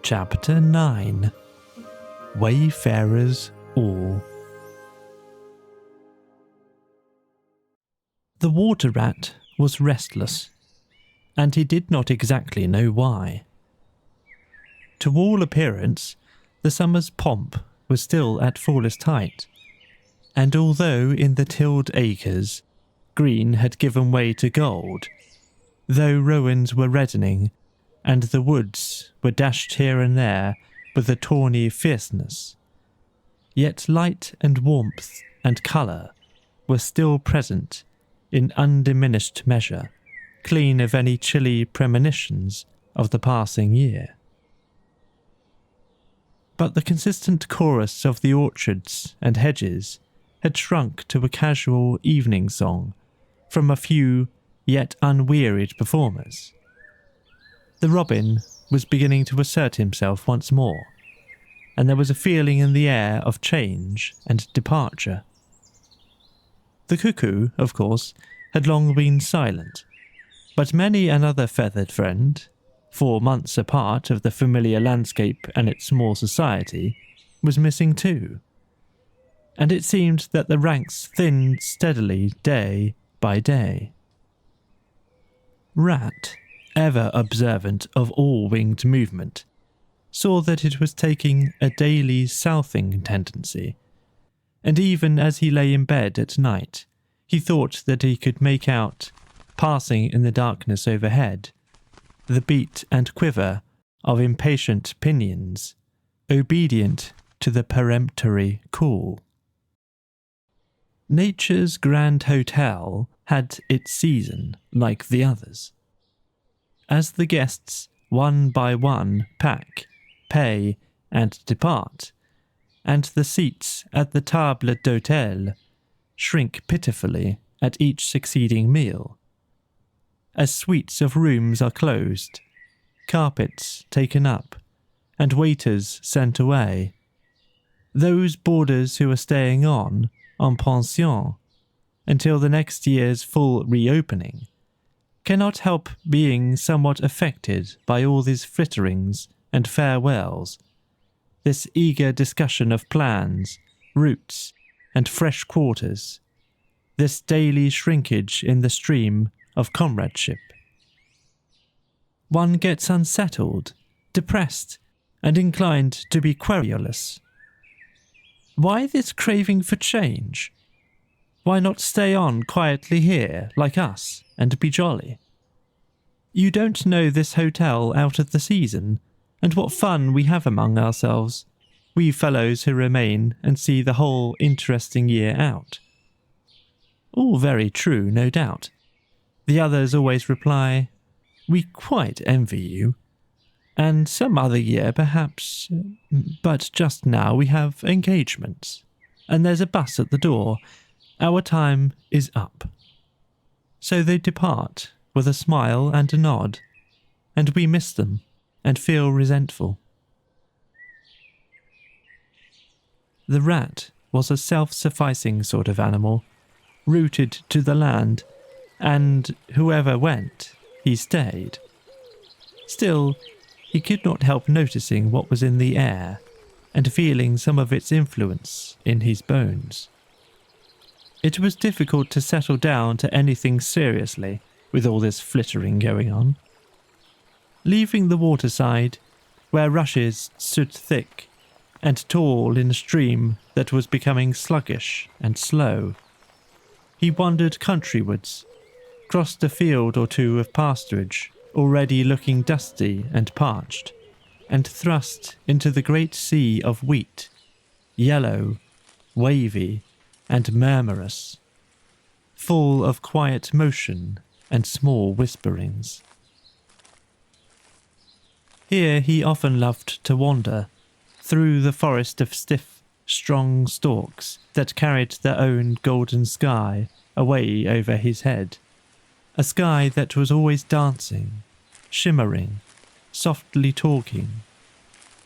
Chapter 9 Wayfarers All. The water rat was restless, and he did not exactly know why. To all appearance, the summer's pomp was still at fullest height, and although in the tilled acres green had given way to gold, though rowans were reddening, and the woods were dashed here and there with a tawny fierceness, yet light and warmth and colour were still present in undiminished measure, clean of any chilly premonitions of the passing year. But the consistent chorus of the orchards and hedges had shrunk to a casual evening song from a few yet unwearied performers. The robin was beginning to assert himself once more, and there was a feeling in the air of change and departure. The cuckoo, of course, had long been silent, but many another feathered friend, 4 months apart of the familiar landscape and its small society, was missing too, and it seemed that the ranks thinned steadily day by day. Rat, ever observant of all winged movement, saw that it was taking a daily southing tendency, and even as he lay in bed at night, he thought that he could make out, passing in the darkness overhead, the beat and quiver of impatient pinions, obedient to the peremptory call. Nature's grand hotel had its season like the others. As the guests, one by one, pack, pay, and depart, and the seats at the table d'hôtel shrink pitifully at each succeeding meal, as suites of rooms are closed, carpets taken up, and waiters sent away, those boarders who are staying on en pension, until the next year's full reopening, cannot help being somewhat affected by all these flitterings and farewells, this eager discussion of plans, routes, and fresh quarters, this daily shrinkage in the stream of comradeship. One gets unsettled, depressed, and inclined to be querulous. Why this craving for change? Why not stay on quietly here, like us, and be jolly? You don't know this hotel out of the season, and what fun we have among ourselves, we fellows who remain and see the whole interesting year out. All very true, no doubt. The others always reply, "We quite envy you, and some other year perhaps, but just now we have engagements, and there's a bus at the door. Our time is up." So they depart with a smile and a nod, and we miss them and feel resentful. The rat was a self-sufficing sort of animal, rooted to the land, and whoever went, he stayed. Still, he could not help noticing what was in the air, and feeling some of its influence in his bones. It was difficult to settle down to anything seriously with all this flittering going on. Leaving the waterside, where rushes stood thick and tall in a stream that was becoming sluggish and slow, he wandered countrywards, crossed a field or two of pasturage already looking dusty and parched, and thrust into the great sea of wheat, yellow, wavy, and murmurous, full of quiet motion and small whisperings. Here he often loved to wander, through the forest of stiff, strong stalks that carried their own golden sky away over his head, a sky that was always dancing, shimmering, softly talking,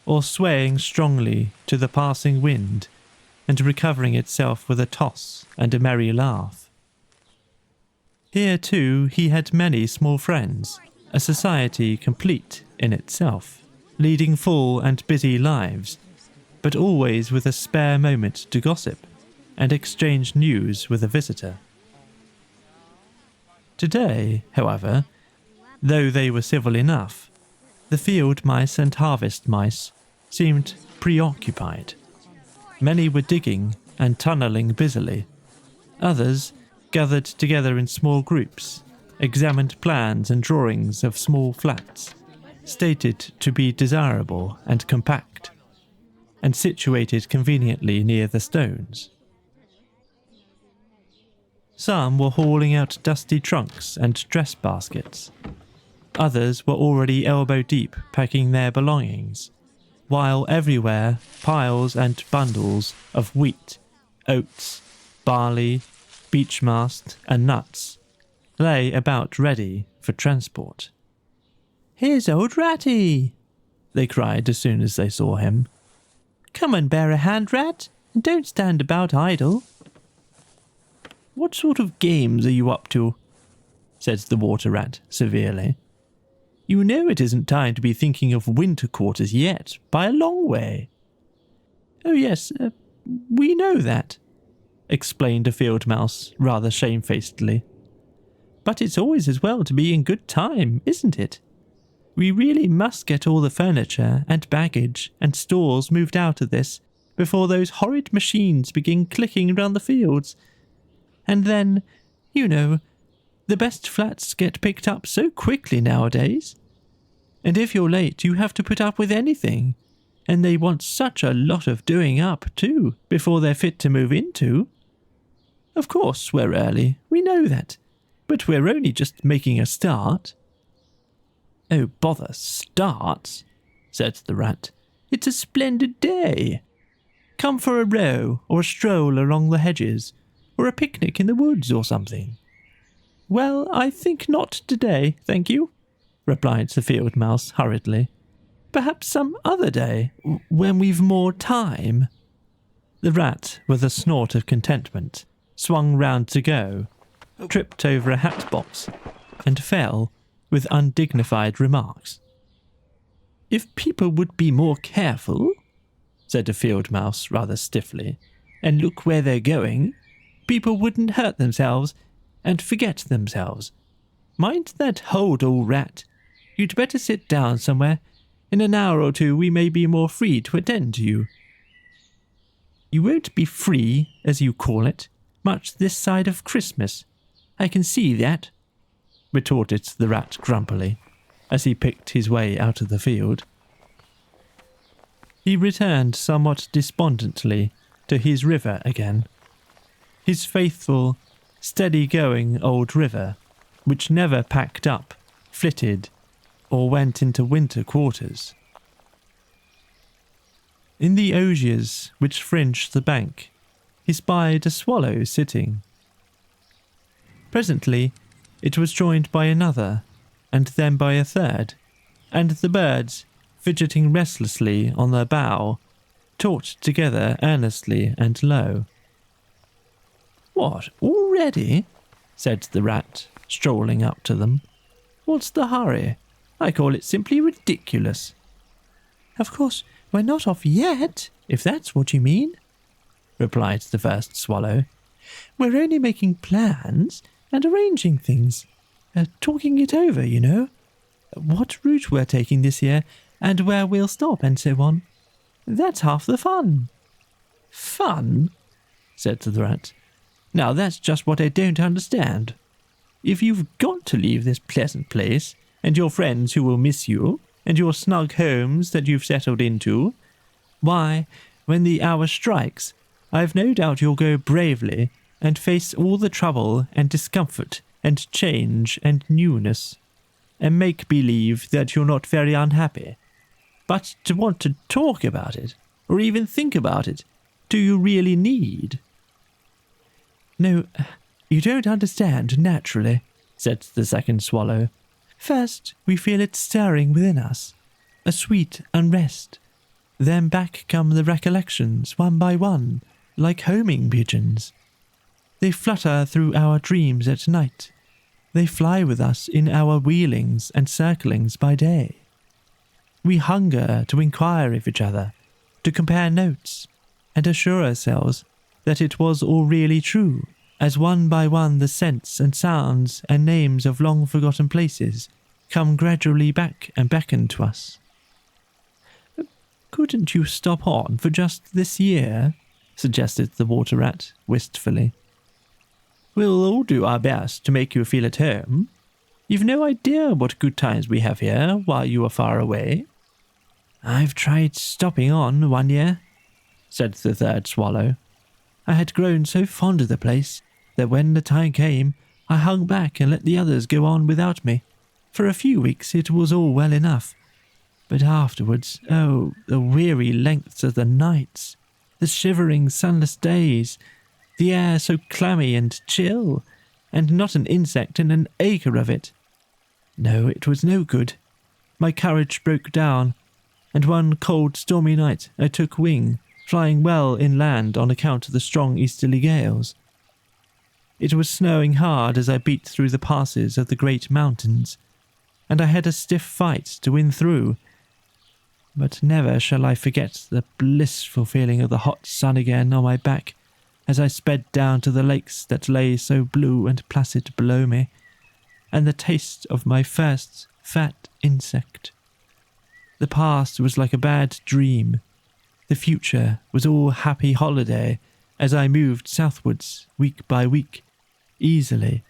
or swaying strongly to the passing wind and recovering itself with a toss and a merry laugh. Here, too, he had many small friends, a society complete in itself, leading full and busy lives, but always with a spare moment to gossip and exchange news with a visitor. Today, however, though they were civil enough, the field mice and harvest mice seemed preoccupied. Many were digging and tunnelling busily. Others gathered together in small groups, examined plans and drawings of small flats, stated to be desirable and compact, and situated conveniently near the stones. Some were hauling out dusty trunks and dress baskets. Others were already elbow-deep packing their belongings, while everywhere piles and bundles of wheat, oats, barley, beech mast and nuts lay about ready for transport. "Here's old Ratty!" they cried as soon as they saw him. "Come and bear a hand, Rat, and don't stand about idle." "What sort of games are you up to?" said the Water Rat severely. "You know it isn't time to be thinking of winter quarters yet, by a long way." "Oh yes, we know that," explained a field mouse rather shamefacedly. "But it's always as well to be in good time, isn't it? We really must get all the furniture and baggage and stores moved out of this before those horrid machines begin clicking round the fields. And then, you know, the best flats get picked up so quickly nowadays. And if you're late, you have to put up with anything. And they want such a lot of doing up, too, before they're fit to move into. Of course, we're early, we know that. But we're only just making a start." "Oh, bother starts," said the Rat. "It's a splendid day. Come for a row or a stroll along the hedges, or a picnic in the woods or something." "Well, I think not today, thank you," replied the field mouse hurriedly. "Perhaps some other day, when we've more time." The Rat, with a snort of contentment, swung round to go, tripped over a hat box, and fell with undignified remarks. "If people would be more careful," said a field mouse rather stiffly, "and look where they're going, people wouldn't hurt themselves and forget themselves. Mind that hold, old Rat. You'd better sit down somewhere. In an hour or two we may be more free to attend to you." "You won't be free, as you call it, much this side of Christmas. I can see that," retorted the Rat grumpily, as he picked his way out of the field. He returned somewhat despondently to his river again. His faithful, steady-going old river, which never packed up, flitted, or went into winter quarters. In the osiers which fringed the bank, he spied a swallow sitting. Presently, it was joined by another, and then by a third, and the birds, fidgeting restlessly on their bough, talked together earnestly and low. "What, already?" said the Rat, strolling up to them. "What's the hurry? I call it simply ridiculous." "Of course, we're not off yet, if that's what you mean," replied the first swallow. "We're only making plans and arranging things, talking it over, you know. What route we're taking this year, and where we'll stop, and so on. That's half the fun." "Fun?" said the Rat. "Now that's just what I don't understand. If you've got to leave this pleasant place, and your friends who will miss you, and your snug homes that you've settled into, why, when the hour strikes, I've no doubt you'll go bravely and face all the trouble and discomfort and change and newness, and make believe that you're not very unhappy. But to want to talk about it, or even think about it, do you really need?" "No, you don't understand naturally," said the second swallow. "First, we feel it stirring within us, a sweet unrest. Then back come the recollections, one by one, like homing pigeons. They flutter through our dreams at night. They fly with us in our wheelings and circlings by day. We hunger to inquire of each other, to compare notes, and assure ourselves that it was all really true, as one by one the scents and sounds and names of long-forgotten places come gradually back and beckon to us. Couldn't you stop on for just this year? Suggested the water rat wistfully. We'll all do our best to make you feel at home. You've no idea what good times we have here while you are far away. I've tried stopping on 1 year, said the third swallow. I had grown so fond of the place that when the time came, I hung back and let the others go on without me. For a few weeks it was all well enough. But afterwards, oh, the weary lengths of the nights, the shivering sunless days, the air so clammy and chill, and not an insect in an acre of it. No, it was no good. My courage broke down, and one cold stormy night I took wing, flying well inland on account of the strong easterly gales. It was snowing hard as I beat through the passes of the great mountains, and I had a stiff fight to win through. But never shall I forget the blissful feeling of the hot sun again on my back as I sped down to the lakes that lay so blue and placid below me, and the taste of my first fat insect. The past was like a bad dream. The future was all happy holiday as I moved southwards week by week, easily,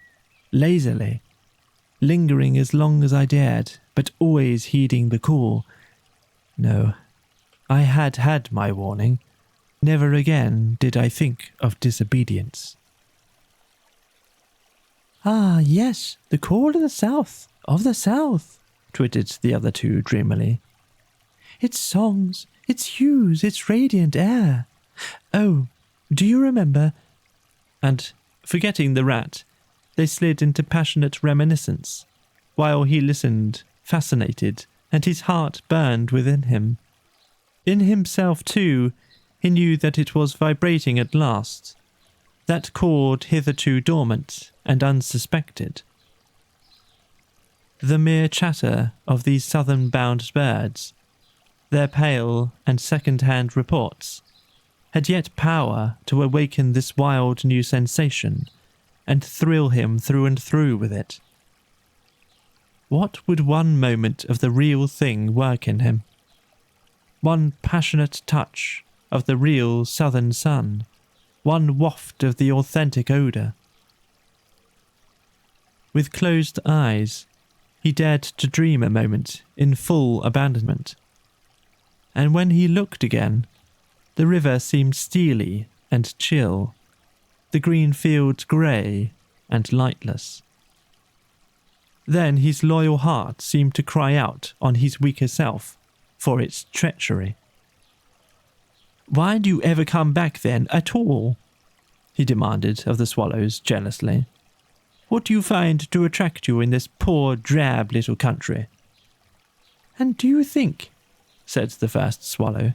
lazily, lingering as long as I dared, but always heeding the call. No, I had had my warning. Never again did I think of disobedience. Ah, yes, the call of the south, twittered the other two dreamily. Its songs, its hues, its radiant air. Oh, do you remember? And, forgetting the rat, they slid into passionate reminiscence, while he listened, fascinated, and his heart burned within him. In himself, too, he knew that it was vibrating at last, that chord hitherto dormant and unsuspected. The mere chatter of these southern-bound birds, their pale and second-hand reports, had yet power to awaken this wild new sensation and thrill him through and through with it. What would one moment of the real thing work in him? One passionate touch of the real southern sun, one waft of the authentic odour. With closed eyes, he dared to dream a moment in full abandonment. And when he looked again, the river seemed steely and chill, the green fields grey and lightless. Then his loyal heart seemed to cry out on his weaker self for its treachery. "Why do you ever come back then at all?" he demanded of the swallows jealously. "What do you find to attract you in this poor, drab little country?" "And do you think," said the first swallow,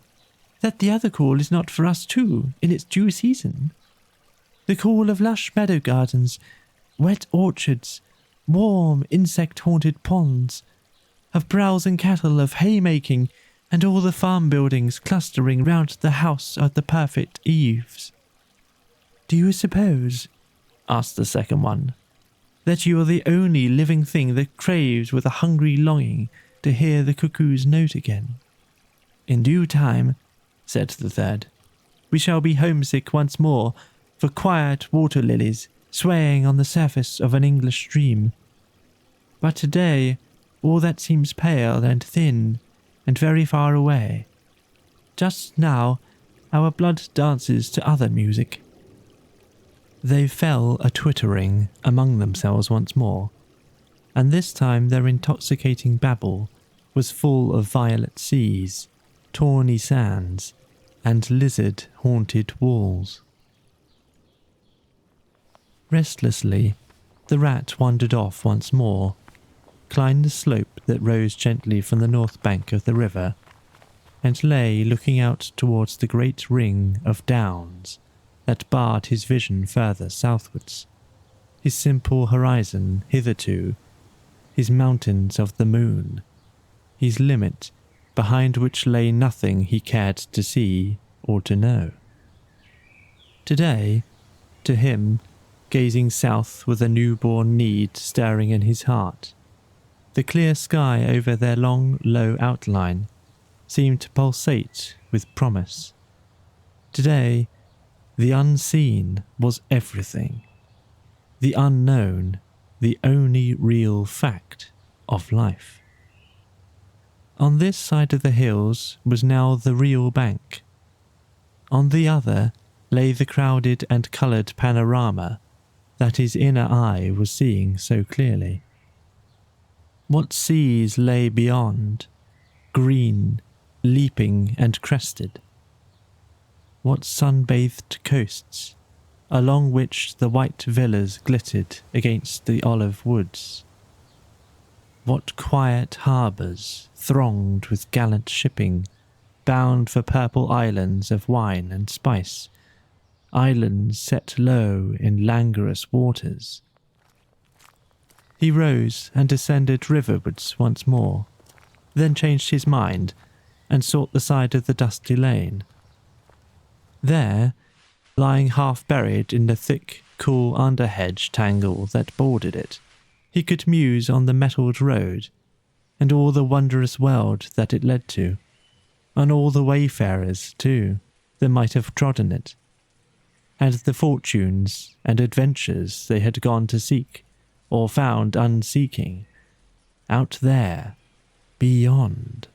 "that the other call is not for us too in its due season? The call of lush meadow gardens, wet orchards, warm insect-haunted ponds, of browsing cattle, of haymaking, and all the farm buildings clustering round the house of the perfect eaves." "Do you suppose," asked the second one, "that you are the only living thing that craves with a hungry longing to hear the cuckoo's note again?" "In due time," said the third, "we shall be homesick once more for quiet water lilies swaying on the surface of an English stream. But today, all that seems pale and thin and very far away. Just now, our blood dances to other music." They fell a-twittering among themselves once more, and this time their intoxicating babble was full of violet seas, tawny sands, and lizard-haunted walls. Restlessly, the rat wandered off once more, climbed the slope that rose gently from the north bank of the river, and lay looking out towards the great ring of downs that barred his vision further southwards, his simple horizon hitherto, his mountains of the moon, his limit behind which lay nothing he cared to see or to know. Today, to him, gazing south with a newborn need stirring in his heart, the clear sky over their long, low outline seemed to pulsate with promise. Today, the unseen was everything. The unknown, the only real fact of life. On this side of the hills was now the real bank. On the other lay the crowded and coloured panorama that his inner eye was seeing so clearly. What seas lay beyond, green, leaping and crested? What sun-bathed coasts, along which the white villas glittered against the olive woods? What quiet harbours, thronged with gallant shipping, bound for purple islands of wine and spice, islands set low in languorous waters? He rose and descended riverwards once more, then changed his mind and sought the side of the dusty lane. There, lying half buried in the thick, cool underhedge tangle that bordered it, he could muse on the metalled road, and all the wondrous world that it led to, on all the wayfarers, too, that might have trodden it, and the fortunes and adventures they had gone to seek, or found unseeking, out there, beyond.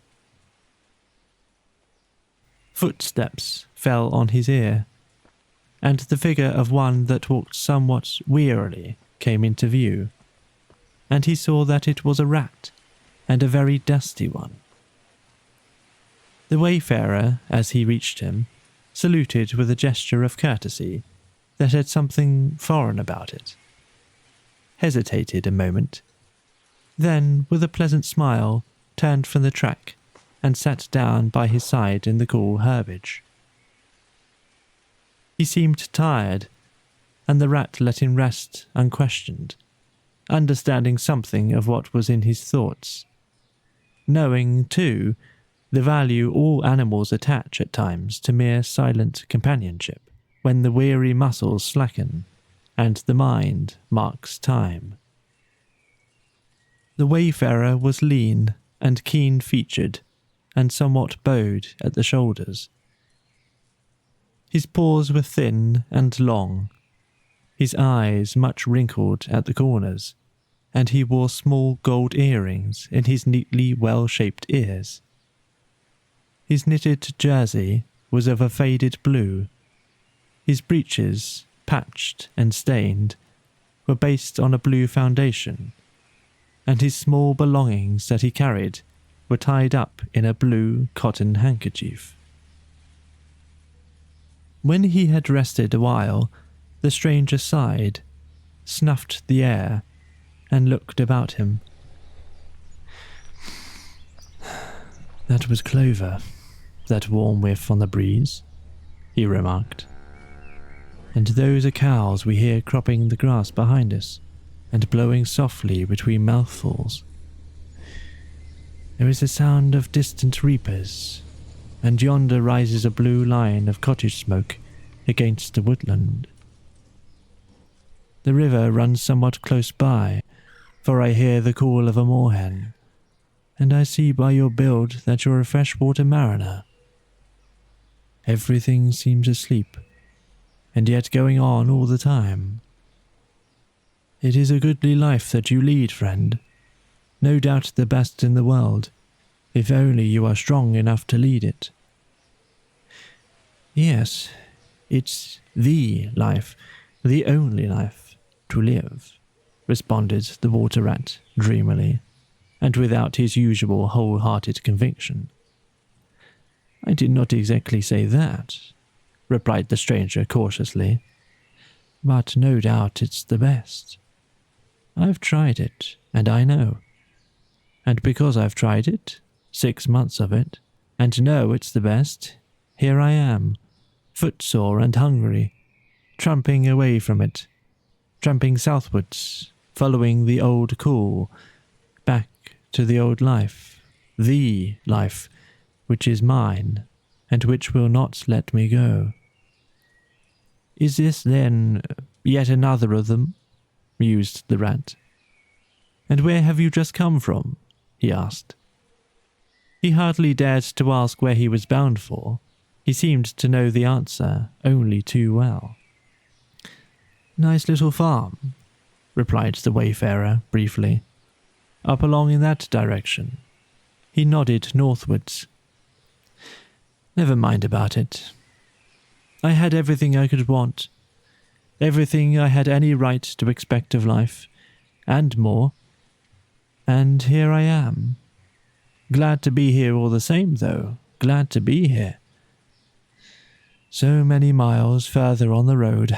Footsteps fell on his ear, and the figure of one that walked somewhat wearily came into view, and he saw that it was a rat, and a very dusty one. The wayfarer, as he reached him, saluted with a gesture of courtesy that had something foreign about it, hesitated a moment, then, with a pleasant smile, turned from the track and sat down by his side in the cool herbage. He seemed tired, and the rat let him rest unquestioned, understanding something of what was in his thoughts, knowing, too, the value all animals attach at times to mere silent companionship, when the weary muscles slacken, and the mind marks time. The wayfarer was lean and keen-featured, and somewhat bowed at the shoulders. His paws were thin and long, his eyes much wrinkled at the corners, and he wore small gold earrings in his neatly well-shaped ears. His knitted jersey was of a faded blue. His breeches, patched and stained, were based on a blue foundation, and his small belongings that he carried were tied up in a blue cotton handkerchief. When he had rested a while, the stranger sighed, snuffed the air, and looked about him. "That was clover, that warm whiff on the breeze," he remarked. "And those are cows we hear cropping the grass behind us, and blowing softly between mouthfuls. There is a sound of distant reapers, and yonder rises a blue line of cottage smoke against the woodland. The river runs somewhat close by, for I hear the call of a moorhen, and I see by your build that you're a freshwater mariner. Everything seems asleep, and yet going on all the time. It is a goodly life that you lead, friend. No doubt the best in the world, if only you are strong enough to lead it." "Yes, it's the life, the only life to live," responded the water rat dreamily, and without his usual wholehearted conviction. "I did not exactly say that," replied the stranger cautiously, "but no doubt it's the best. I've tried it, and I know. And because I've tried it, 6 months of it, and know it's the best, here I am, footsore and hungry, tramping away from it, tramping southwards, following the old cool, back to the old life, the life which is mine, and which will not let me go." "Is this, then, yet another of them?" mused the rat. "And where have you just come from?" he asked. He hardly dared to ask where he was bound for. He seemed to know the answer only too well. "Nice little farm," replied the wayfarer briefly. "Up along in that direction." He nodded northwards. "Never mind about it. I had everything I could want, everything I had any right to expect of life, and more. And here I am. Glad to be here all the same, though. Glad to be here. So many miles further on the road,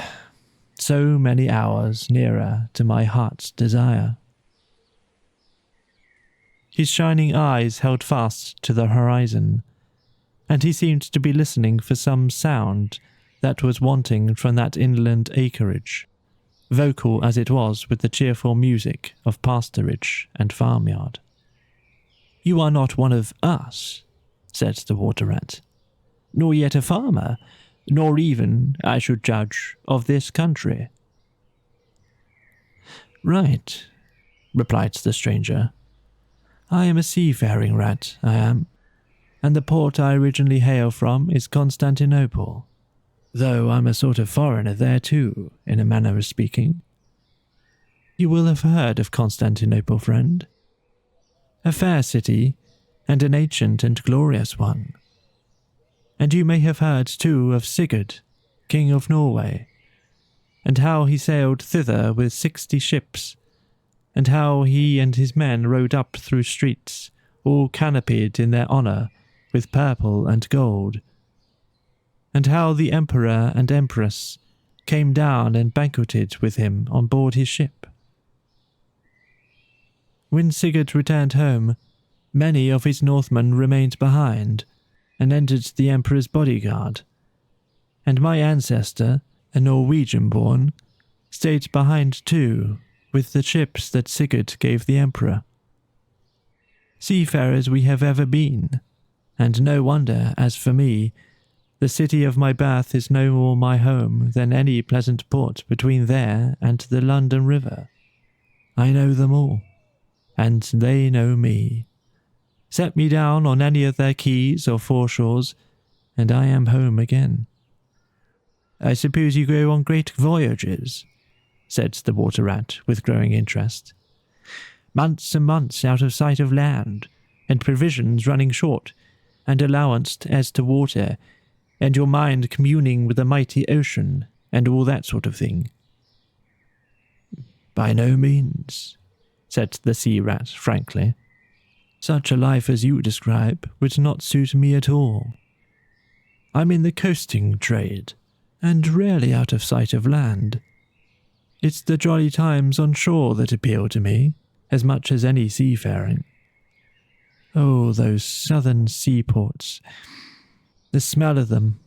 so many hours nearer to my heart's desire." His shining eyes held fast to the horizon, and he seemed to be listening for some sound that was wanting from that inland acreage, vocal as it was with the cheerful music of pasturage and farmyard. "You are not one of us," said the water rat, "nor yet a farmer, nor even, I should judge, of this country." "Right," replied the stranger. "I am a seafaring rat, I am, and the port I originally hail from is Constantinople, though I'm a sort of foreigner there too, in a manner of speaking. You will have heard of Constantinople, friend. A fair city, and an ancient and glorious one. And you may have heard too of Sigurd, King of Norway, and how he sailed thither with 60 ships, and how he and his men rode up through streets, all canopied in their honour with purple and gold, and how the emperor and empress came down and banqueted with him on board his ship. When Sigurd returned home, many of his Northmen remained behind and entered the emperor's bodyguard, and my ancestor, a Norwegian-born, stayed behind too, with the ships that Sigurd gave the emperor. Seafarers we have ever been, and no wonder, as for me, the city of my birth is no more my home than any pleasant port between there and the London River. I know them all, and they know me. Set me down on any of their quays or foreshores, and I am home again." "I suppose you go on great voyages?" said the water rat with growing interest. "Months and months out of sight of land, and provisions running short, and allowance as to water, and your mind communing with the mighty ocean, and all that sort of thing." "By no means," said the sea rat frankly. "Such a life as you describe would not suit me at all. I'm in the coasting trade, and rarely out of sight of land. It's the jolly times on shore that appeal to me, as much as any seafaring. Oh, those southern seaports, the smell of them,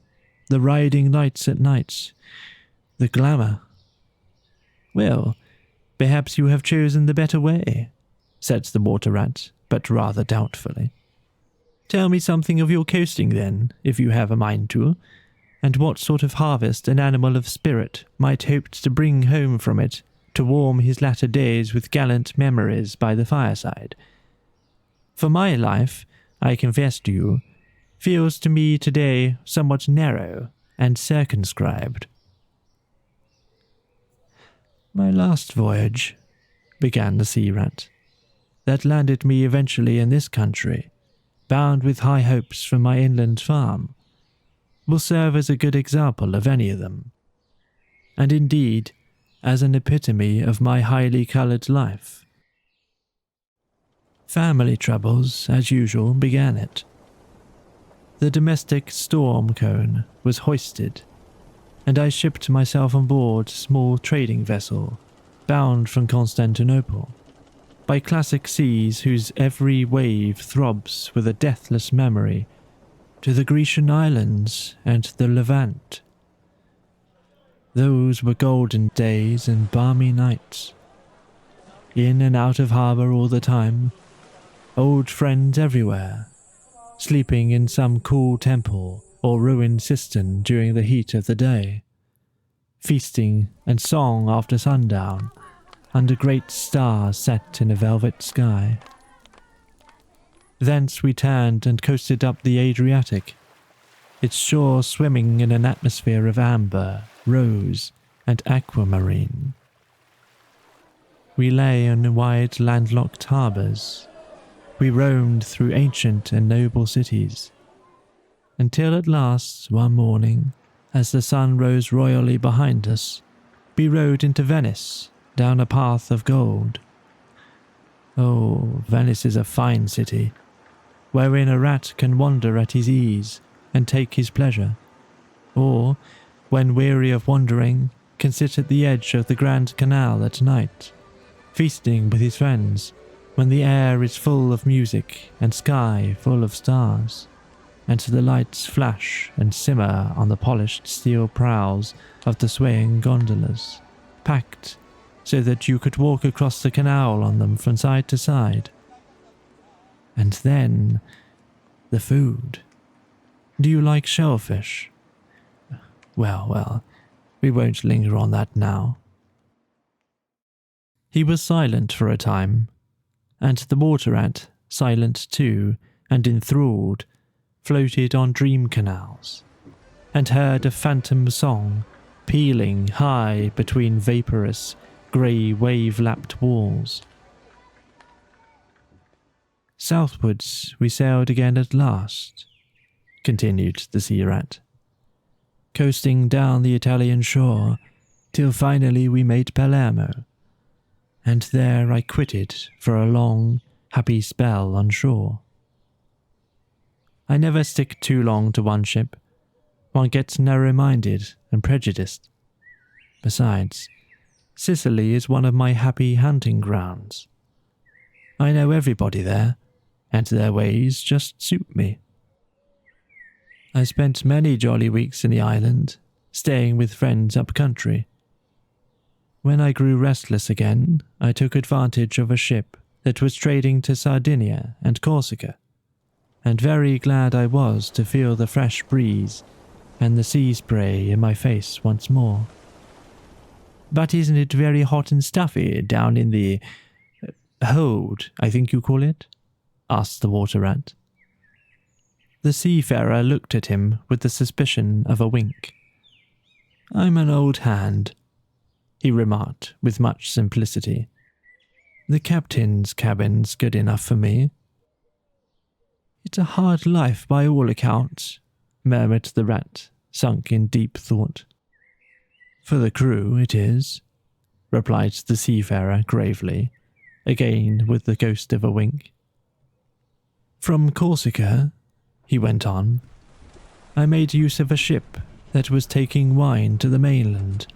the riding lights at night, the glamour." "Well, perhaps you have chosen the better way," said the water rat, but rather doubtfully. "Tell me something of your coasting then, if you have a mind to, and what sort of harvest an animal of spirit might hope to bring home from it to warm his latter days with gallant memories by the fireside. For my life, I confess to you, feels to me today somewhat narrow and circumscribed." "My last voyage," began the sea rat, "that landed me eventually in this country, bound with high hopes for my inland farm, will serve as a good example of any of them, and indeed as an epitome of my highly coloured life. Family troubles, as usual, began it. The domestic storm cone was hoisted, and I shipped myself on board a small trading vessel, bound from Constantinople, by classic seas whose every wave throbs with a deathless memory, to the Grecian islands and the Levant. Those were golden days and balmy nights. In and out of harbour all the time, old friends everywhere, sleeping in some cool temple or ruined cistern during the heat of the day, feasting and song after sundown under great stars set in a velvet sky. Thence we turned and coasted up the Adriatic, its shore swimming in an atmosphere of amber, rose, and aquamarine. We lay in wide landlocked harbours. We roamed through ancient and noble cities, until at last, one morning, as the sun rose royally behind us, we rode into Venice, down a path of gold. Oh, Venice is a fine city, wherein a rat can wander at his ease and take his pleasure, or, when weary of wandering, can sit at the edge of the Grand Canal at night, feasting with his friends, when the air is full of music and sky full of stars, and the lights flash and simmer on the polished steel prows of the swaying gondolas, packed so that you could walk across the canal on them from side to side. And then, the food. Do you like shellfish? Well, we won't linger on that now. He was silent for a time, and the water rat, silent too, and enthralled, floated on dream canals, and heard a phantom song pealing high between vaporous, grey wave-lapped walls. Southwards we sailed again at last, continued the sea rat, coasting down the Italian shore till finally we made Palermo, and there I quitted for a long, happy spell on shore. I never stick too long to one ship. One gets narrow-minded and prejudiced. Besides, Sicily is one of my happy hunting grounds. I know everybody there, and their ways just suit me. I spent many jolly weeks in the island, staying with friends up country. When I grew restless again, I took advantage of a ship that was trading to Sardinia and Corsica, and very glad I was to feel the fresh breeze and the sea spray in my face once more. But isn't it very hot and stuffy down in the hold, I think you call it? Asked the water rat. The seafarer looked at him with the suspicion of a wink. I'm an old hand, he remarked with much simplicity. The captain's cabin's good enough for me. It's a hard life by all accounts, murmured the rat, sunk in deep thought. For the crew it is, replied the seafarer gravely, again with the ghost of a wink. From Corsica, he went on, I made use of a ship that was taking wine to the mainland.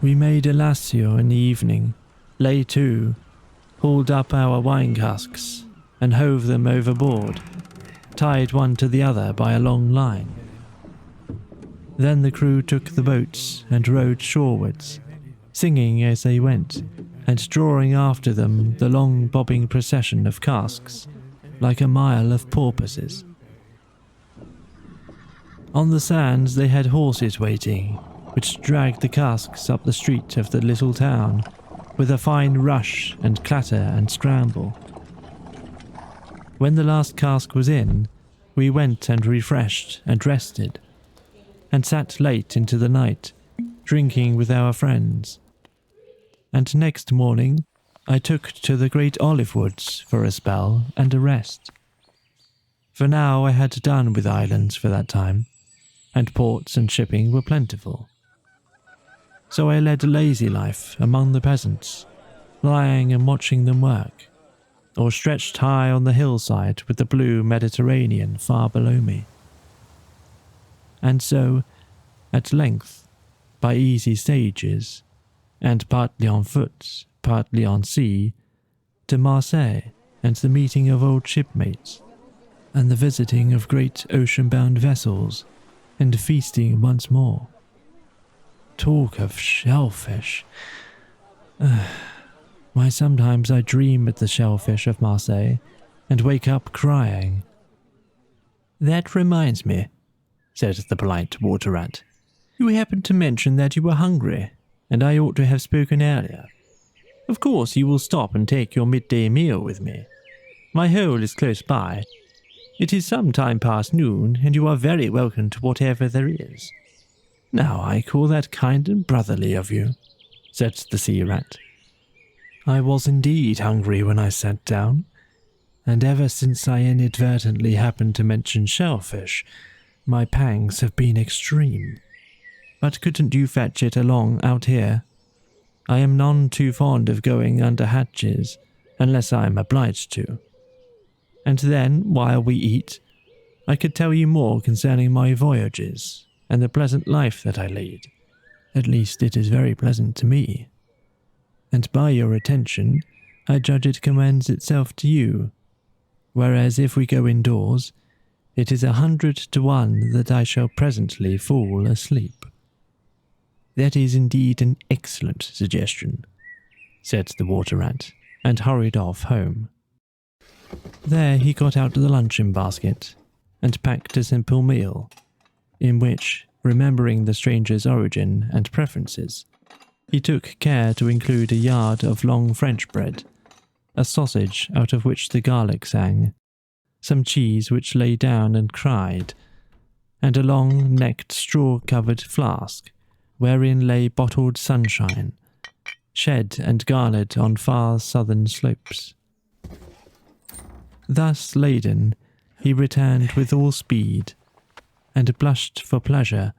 We made a lasso in the evening, lay to, hauled up our wine casks, and hove them overboard, tied one to the other by a long line. Then the crew took the boats and rowed shorewards, singing as they went, and drawing after them the long bobbing procession of casks, like a mile of porpoises. On the sands they had horses waiting, which dragged the casks up the street of the little town, with a fine rush and clatter and scramble. When the last cask was in, we went and refreshed and rested, and sat late into the night, drinking with our friends. And next morning I took to the great olive woods for a spell and a rest. For now I had done with islands for that time, and ports and shipping were plentiful. So I led a lazy life among the peasants, lying and watching them work, or stretched high on the hillside with the blue Mediterranean far below me. And so, at length, by easy stages, and partly on foot, partly on sea, to Marseille and the meeting of old shipmates, and the visiting of great ocean-bound vessels, and feasting once more. Talk of shellfish. Why, sometimes I dream at the shellfish of Marseille, and wake up crying, That reminds me, said the polite water rat. You happened to mention that you were hungry, and I ought to have spoken earlier. Of course you will stop and take your midday meal with me. My hole is close by. It is some time past noon, and you are very welcome to whatever there is. Now I call that kind and brotherly of you, said the sea rat. I was indeed hungry when I sat down, and ever since I inadvertently happened to mention shellfish, my pangs have been extreme. But couldn't you fetch it along out here? I am none too fond of going under hatches, unless I am obliged to. And then, while we eat, I could tell you more concerning my voyages, and the pleasant life that I lead. At least it is very pleasant to me. And by your attention, I judge it commends itself to you, whereas if we go indoors, it is 100 to 1 that I shall presently fall asleep. That is indeed an excellent suggestion, said the water rat, and hurried off home. There he got out the luncheon basket, and packed a simple meal, in which, remembering the stranger's origin and preferences, he took care to include a yard of long French bread, a sausage out of which the garlic sang, some cheese which lay down and cried, and a long-necked straw-covered flask, wherein lay bottled sunshine, shed and garnered on far southern slopes. Thus laden, he returned with all speed, and blushed for pleasure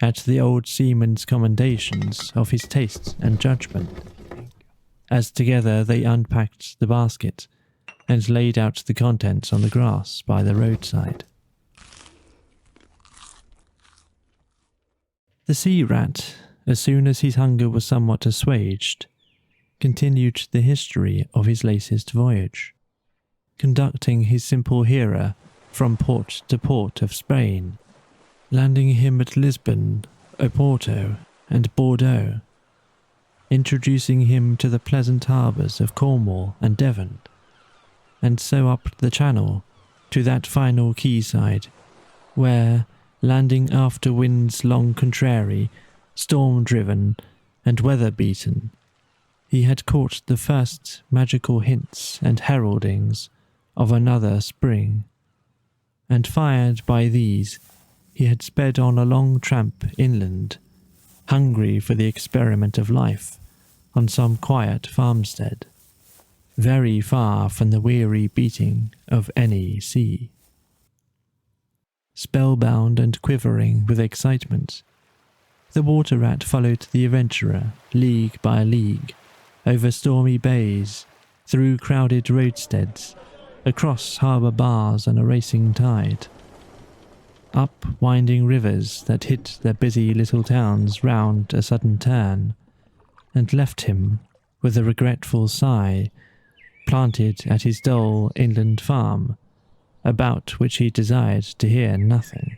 at the old seaman's commendations of his taste and judgment, as together they unpacked the basket and laid out the contents on the grass by the roadside. The sea rat, as soon as his hunger was somewhat assuaged, continued the history of his latest voyage, conducting his simple hearer from port to port of Spain, landing him at Lisbon, Oporto, and Bordeaux, introducing him to the pleasant harbours of Cornwall and Devon, and so up the Channel to that final quayside, where, landing after winds long contrary, storm-driven, and weather-beaten, he had caught the first magical hints and heraldings of another spring, and fired by these, he had sped on a long tramp inland, hungry for the experiment of life on some quiet farmstead, very far from the weary beating of any sea. Spellbound and quivering with excitement, the water rat followed the adventurer league by league, over stormy bays, through crowded roadsteads, across harbour bars on a racing tide, up winding rivers that hit their busy little towns round a sudden turn, and left him, with a regretful sigh, planted at his dull inland farm, about which he desired to hear nothing.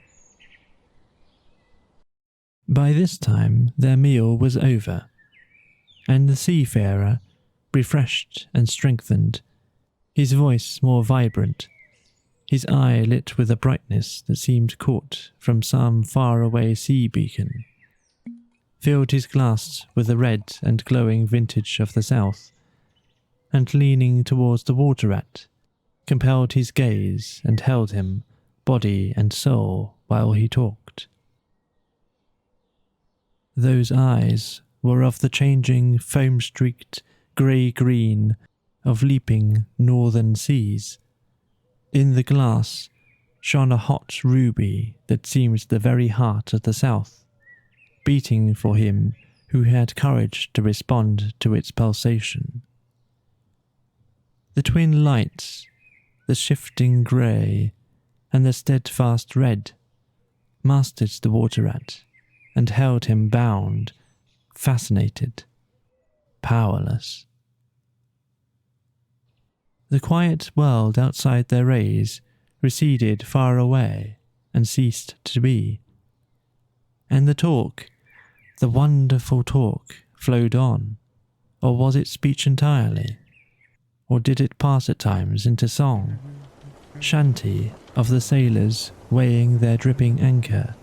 By this time their meal was over, and the seafarer, refreshed and strengthened, his voice more vibrant, his eye lit with a brightness that seemed caught from some far-away sea beacon, filled his glass with the red and glowing vintage of the south, and leaning towards the water rat, compelled his gaze and held him, body and soul, while he talked. Those eyes were of the changing, foam-streaked, grey-green of leaping northern seas. In the glass shone a hot ruby that seemed the very heart of the south, beating for him who had courage to respond to its pulsation. The twin lights, the shifting grey, and the steadfast red, mastered the water rat, and held him bound, fascinated, powerless. The quiet world outside their rays receded far away and ceased to be, and the talk, the wonderful talk, flowed on, or was it speech entirely, or did it pass at times into song, Shanty of the sailors weighing their dripping anchor,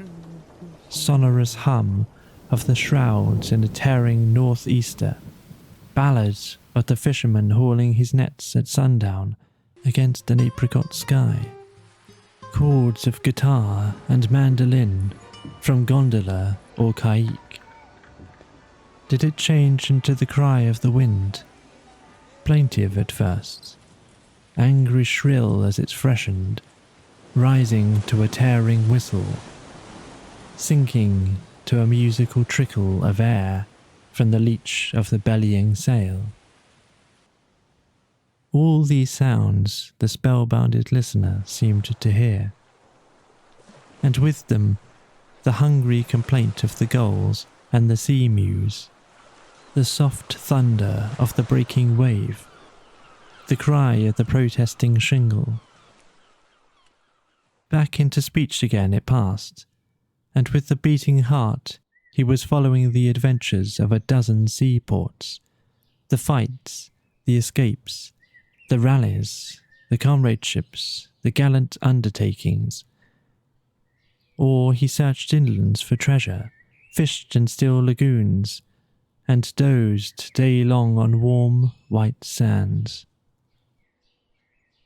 sonorous hum of the shrouds in a tearing northeaster, ballads of the fisherman hauling his nets at sundown against an apricot sky, chords of guitar and mandolin from gondola or caique. Did it change into the cry of the wind, plaintive at first, angry shrill as it freshened, rising to a tearing whistle, sinking to a musical trickle of air from the leach of the bellying sail? All these sounds the spellbounded listener seemed to hear, and with them the hungry complaint of the gulls and the sea mews, the soft thunder of the breaking wave, the cry of the protesting shingle. Back into speech again it passed, and with the beating heart he was following the adventures of a dozen seaports, the fights, the escapes, the rallies, the comradeships, the gallant undertakings. Or he searched inlands for treasure, fished in still lagoons, and dozed day long on warm, white sands.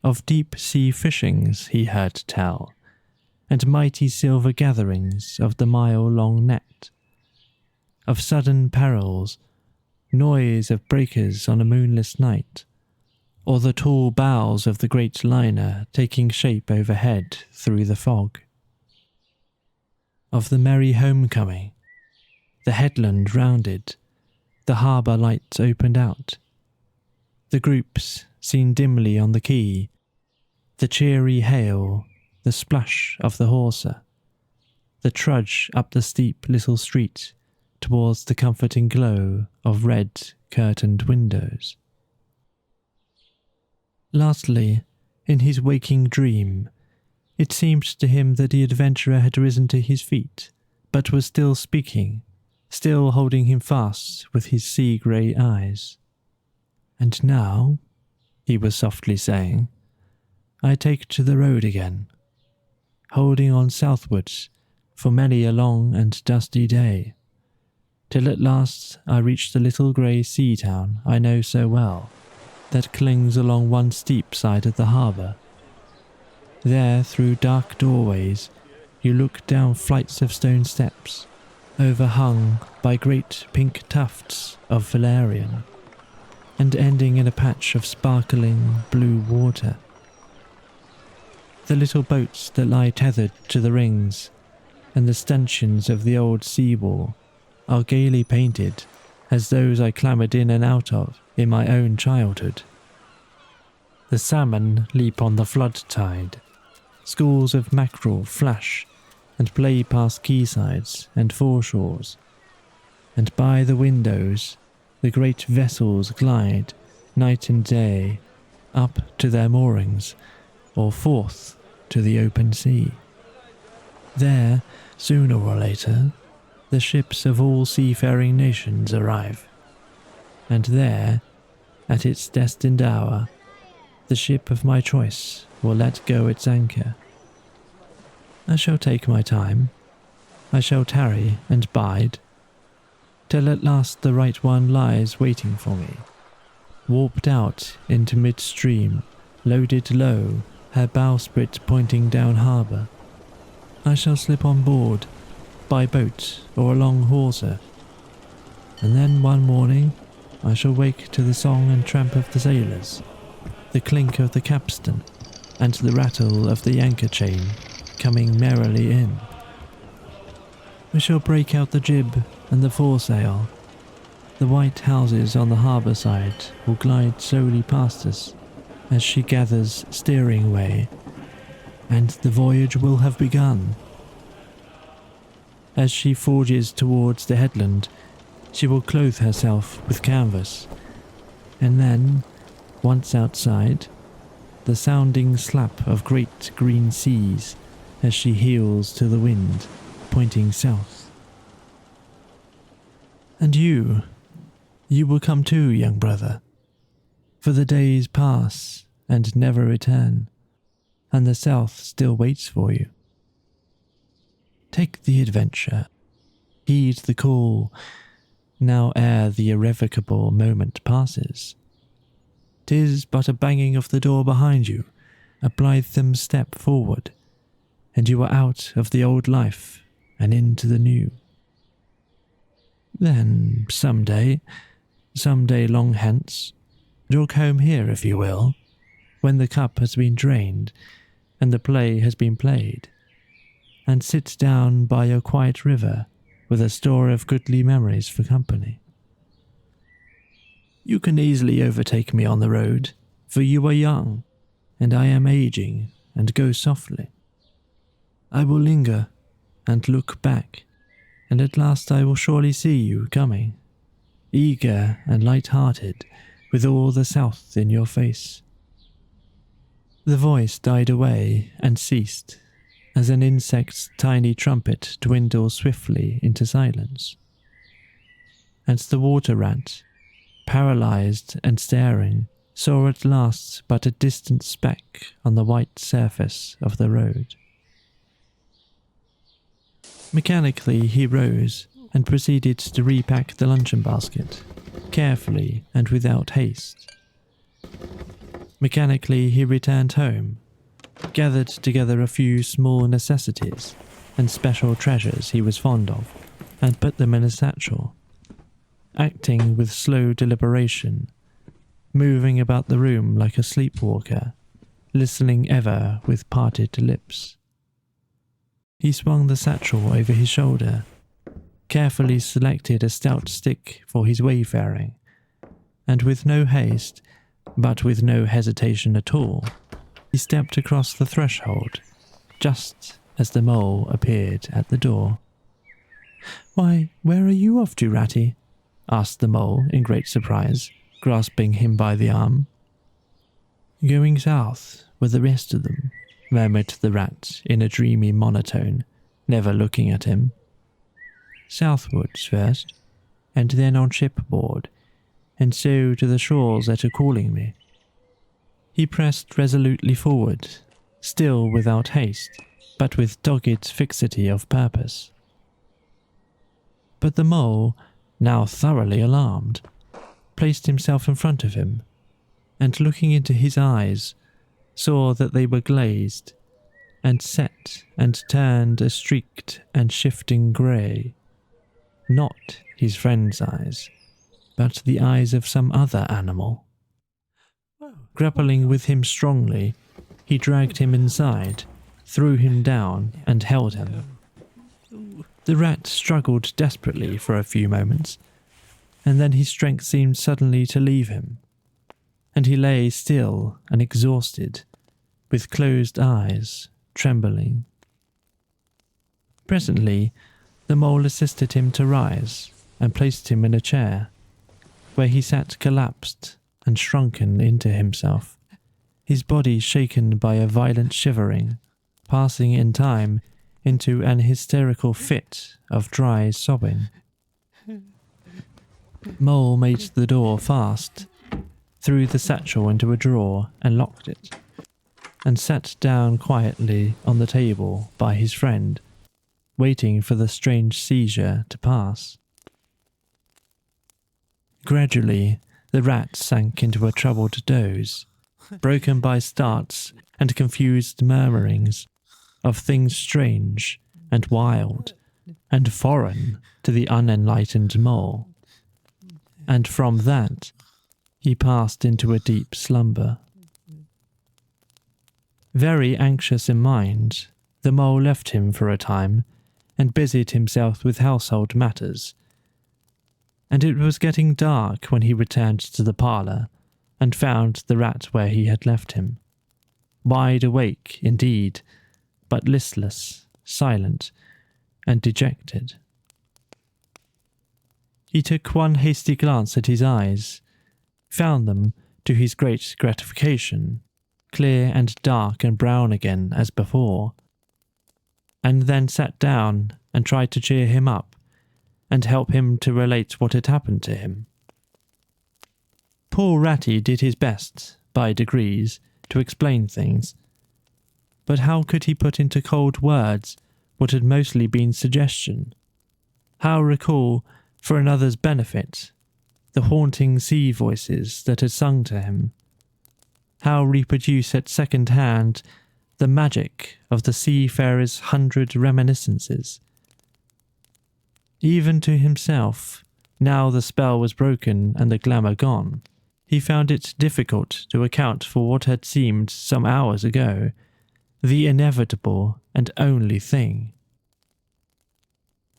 Of deep-sea fishings he heard tell, and mighty silver gatherings of the mile-long net, of sudden perils, noise of breakers on a moonless night, or the tall bows of the great liner taking shape overhead through the fog. Of the merry homecoming, the headland rounded, the harbour lights opened out, the groups seen dimly on the quay, the cheery hail, the splash of the hawser, the trudge up the steep little street towards the comforting glow of red curtained windows. Lastly, in his waking dream, it seemed to him that the adventurer had risen to his feet, but was still speaking, still holding him fast with his sea-grey eyes. "And now," he was softly saying, "I take to the road again, holding on southwards for many a long and dusty day, till at last I reach the little grey sea town I know so well, that clings along one steep side of the harbour. There, through dark doorways, you look down flights of stone steps, overhung by great pink tufts of valerian, and ending in a patch of sparkling blue water. The little boats that lie tethered to the rings and the stanchions of the old seawall are gaily painted as those I clambered in and out of in my own childhood. The salmon leap on the flood tide, schools of mackerel flash and play past quaysides and foreshores, and by the windows the great vessels glide night and day up to their moorings or forth to the open sea. There, sooner or later, the ships of all seafaring nations arrive, and there, at its destined hour, the ship of my choice will let go its anchor. I shall take my time, I shall tarry and bide, till at last the right one lies waiting for me, warped out into midstream, loaded low, her bowsprit pointing down harbour. I shall slip on board, by boat or along hawser, and then one morning I shall wake to the song and tramp of the sailors, the clink of the capstan, and the rattle of the anchor chain coming merrily in. We shall break out the jib and the foresail. The white houses on the harbour side will glide slowly past us as she gathers steering way, and the voyage will have begun. As she forges towards the headland, she will clothe herself with canvas, and then, once outside, the sounding slap of great green seas as she heels to the wind, pointing south. And you will come too, young brother, for the days pass and never return. and the south still waits for you. Take the adventure, heed the call, now ere the irrevocable moment passes. 'Tis but a banging of the door behind you, a blithesome step forward, and you are out of the old life and into the new. Then, some day long hence, jog home here if you will, when the cup has been drained and the play has been played, and sit down by your quiet river with a store of goodly memories for company. You can easily overtake me on the road, for you are young, and I am aging, and go softly. I will linger and look back, and at last I will surely see you coming, eager and light-hearted, with all the south in your face. The voice died away and ceased, as an insect's tiny trumpet dwindles swiftly into silence. And the water rat, paralyzed and staring, saw at last but a distant speck on the white surface of the road. Mechanically he rose and proceeded to repack the luncheon basket, carefully and without haste. Mechanically he returned home, gathered together a few small necessities and special treasures he was fond of, and put them in a satchel, acting with slow deliberation, moving about the room like a sleepwalker, listening ever with parted lips. He swung the satchel over his shoulder, carefully selected a stout stick for his wayfaring, and with no haste, but with no hesitation at all, he stepped across the threshold, just as the mole appeared at the door. "Why, where are you off to, Ratty?" asked the mole in great surprise, grasping him by the arm. "Going south with the rest of them," murmured the rat in a dreamy monotone, never looking at him. "Southwards first, and then on shipboard, and so to the shores that are calling me." He pressed resolutely forward, still without haste, but with dogged fixity of purpose. But the mole, now thoroughly alarmed, placed himself in front of him, and looking into his eyes, saw that they were glazed, and set and turned a streaked and shifting grey. Not his friend's eyes, but the eyes of some other animal. Grappling with him strongly, he dragged him inside, threw him down, and held him. The rat struggled desperately for a few moments, and then his strength seemed suddenly to leave him, and he lay still and exhausted, with closed eyes, trembling. Presently, the mole assisted him to rise and placed him in a chair, where he sat collapsed and shrunken into himself, his body shaken by a violent shivering, passing in time into an hysterical fit of dry sobbing. Mole made the door fast, threw the satchel into a drawer and locked it, and sat down quietly on the table by his friend, waiting for the strange seizure to pass. Gradually, the rat sank into a troubled doze, broken by starts and confused murmurings of things strange and wild and foreign to the unenlightened mole, and from that he passed into a deep slumber. Very anxious in mind, the mole left him for a time and busied himself with household matters, and it was getting dark when he returned to the parlour and found the rat where he had left him, wide awake indeed, but listless, silent, and dejected. He took one hasty glance at his eyes, found them, to his great gratification, clear and dark and brown again as before, and then sat down and tried to cheer him up and help him to relate what had happened to him. Poor Ratty did his best, by degrees, to explain things, But how could he put into cold words what had mostly been suggestion? How recall, for another's benefit, the haunting sea voices that had sung to him? How reproduce at second hand the magic of the seafarer's 100 reminiscences? Even to himself, now the spell was broken and the glamour gone, he found it difficult to account for what had seemed some hours ago the inevitable and only thing.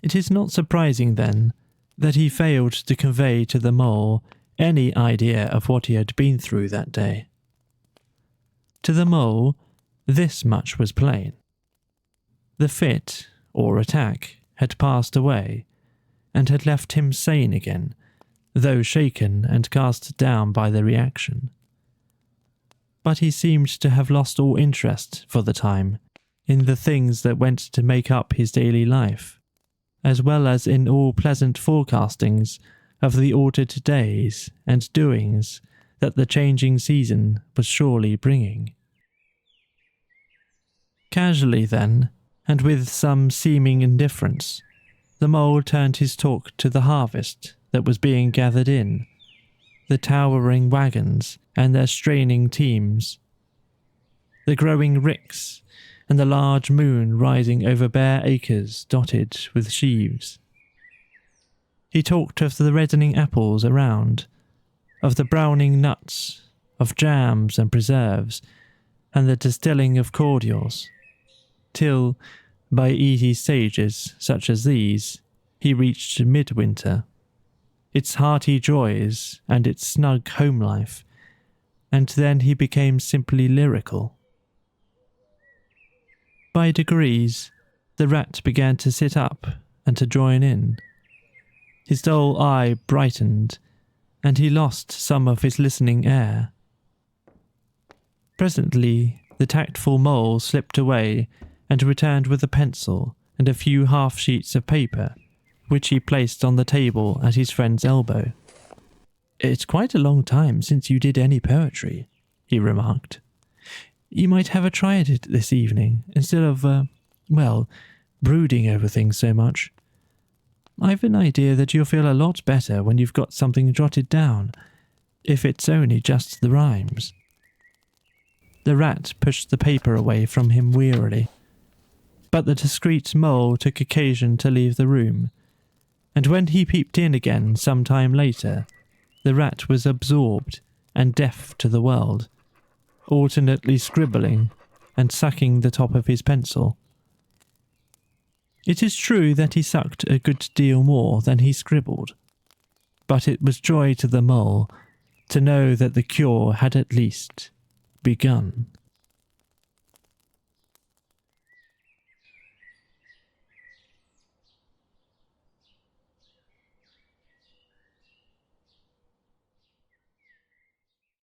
It is not surprising, then, that he failed to convey to the mole any idea of what he had been through that day. To the mole, this much was plain. The fit, or attack, had passed away, and had left him sane again, though shaken and cast down by the reaction. But he seemed to have lost all interest, for the time, in the things that went to make up his daily life, as well as in all pleasant forecastings of the ordered days and doings that the changing season was surely bringing. Casually then, and with some seeming indifference, the mole turned his talk to the harvest that was being gathered in, the towering wagons and their straining teams, the growing ricks and the large moon rising over bare acres dotted with sheaves. He talked of the reddening apples around, of the browning nuts, of jams and preserves, and the distilling of cordials, till, by easy stages such as these, he reached midwinter, its hearty joys and its snug home life, and then he became simply lyrical. By degrees, the rat began to sit up and to join in. His dull eye brightened, and he lost some of his listening air. Presently, the tactful mole slipped away and returned with a pencil and a few half-sheets of paper, which he placed on the table at his friend's elbow. "It's quite a long time since you did any poetry," he remarked. "You might have a try at it this evening, instead of, brooding over things so much. I've an idea that you'll feel a lot better when you've got something jotted down, if it's only just the rhymes." The rat pushed the paper away from him wearily, but the discreet mole took occasion to leave the room, and when he peeped in again some time later, the rat was absorbed and deaf to the world, alternately scribbling and sucking the top of his pencil. It is true that he sucked a good deal more than he scribbled, but it was joy to the mole to know that the cure had at least begun.